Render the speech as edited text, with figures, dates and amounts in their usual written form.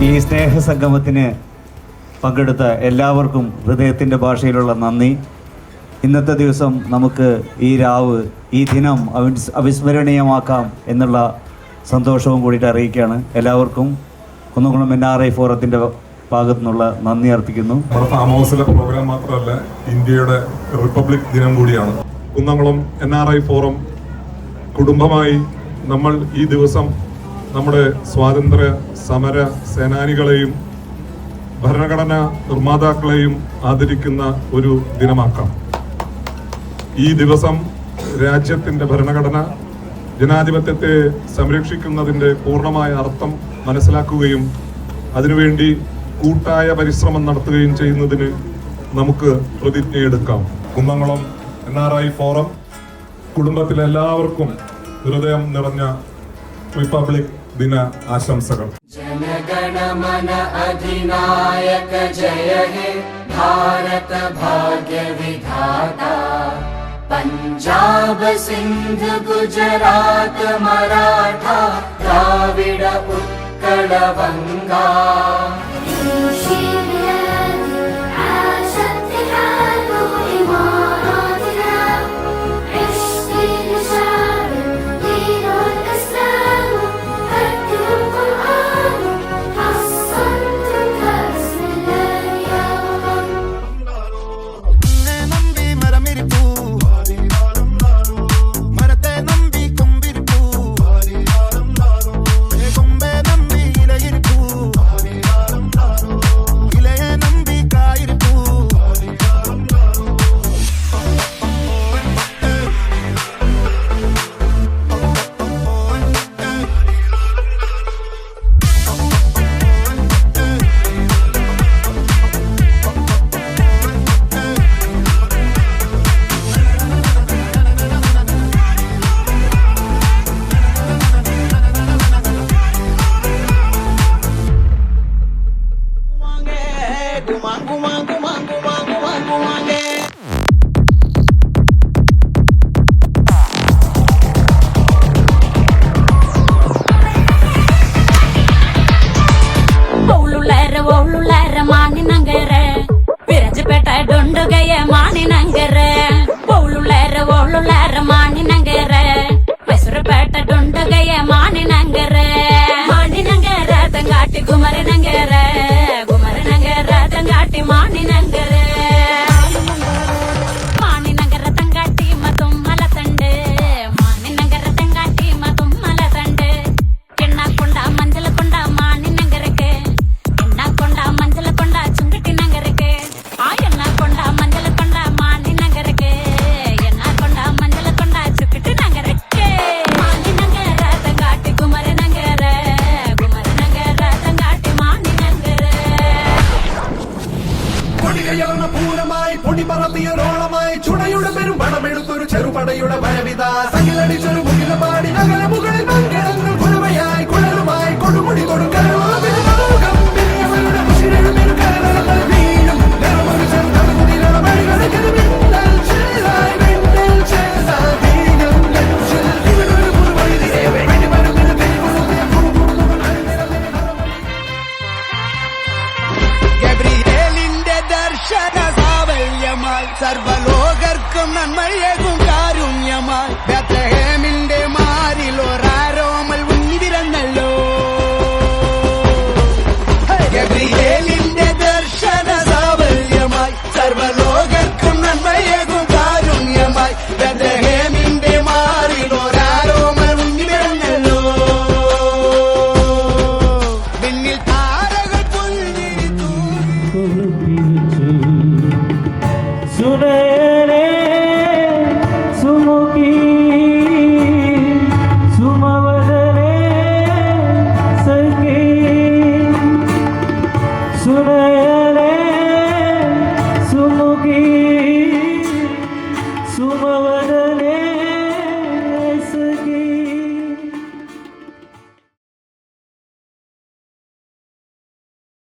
ഈ സ്നേഹസംഗമത്തിന് പങ്കെടുത്ത എല്ലാവർക്കും ഹൃദയത്തിൻ്റെ ഭാഷയിലുള്ള നന്ദി. ഇന്നത്തെ ദിവസം നമുക്ക് ഈ രാവ്, ഈ ദിനം അവിസ്മരണീയമാക്കാം എന്നുള്ള സന്തോഷവും കൂടിയിട്ട് അറിയിക്കുകയാണ്. എല്ലാവർക്കും കുന്നംകുളം NRI ഫോറത്തിൻ്റെ ഭാഗത്തു നിന്നുള്ള നന്ദി അർപ്പിക്കുന്നു. നമ്മുടെ ഫാം ഹൗസിലെ പ്രോഗ്രാം മാത്രമല്ല, ഇന്ത്യയുടെ റിപ്പബ്ലിക് ദിനം കൂടിയാണ്. കുന്നംകുളം NRI ഫോറം കുടുംബമായി നമ്മൾ ഈ ദിവസം നമ്മുടെ സ്വാതന്ത്ര്യ സമര സേനാനികളെയും ഭരണഘടനാ നിർമ്മാതാക്കളെയും ആദരിക്കുന്ന ഒരു ദിനമാക്കാം. ഈ ദിവസം രാജ്യത്തിൻ്റെ ഭരണഘടന, ജനാധിപത്യത്തെ സംരക്ഷിക്കുന്നതിൻ്റെ പൂർണ്ണമായ അർത്ഥം മനസ്സിലാക്കുകയും അതിനുവേണ്ടി കൂട്ടായ പരിശ്രമം നടത്തുകയും ചെയ്യുന്നതിന് നമുക്ക് പ്രതിജ്ഞയെടുക്കാം. കുന്നംകുളം NRI ഫോറം കുടുംബത്തിലെ എല്ലാവർക്കും ഹൃദയം നിറഞ്ഞ റിപ്പബ്ലിക് ദിന ആശംസകൾ. जनगणमन अधिनायक जय हे भारत भाग्य विधाता, पंजाब सिंध गुजरात मराठा द्राविड उत्कल बंगा, പൊടിപറത്തിയൊരോളമായി ചുടയുടെ പെരും പണമെടുത്തൊരു ചെറുപടയുടെ വരവിത സകിലടിച്ചൊരു മുകില പാടി നഗര മുകളിൽ മങ്കടങ്ങൾ കുലവയായി കുഴലുമായി കൊടുമുടി കൊടുക്കലും സർവലോകർക്കും നന്മയേകും കാരുണ്യമായി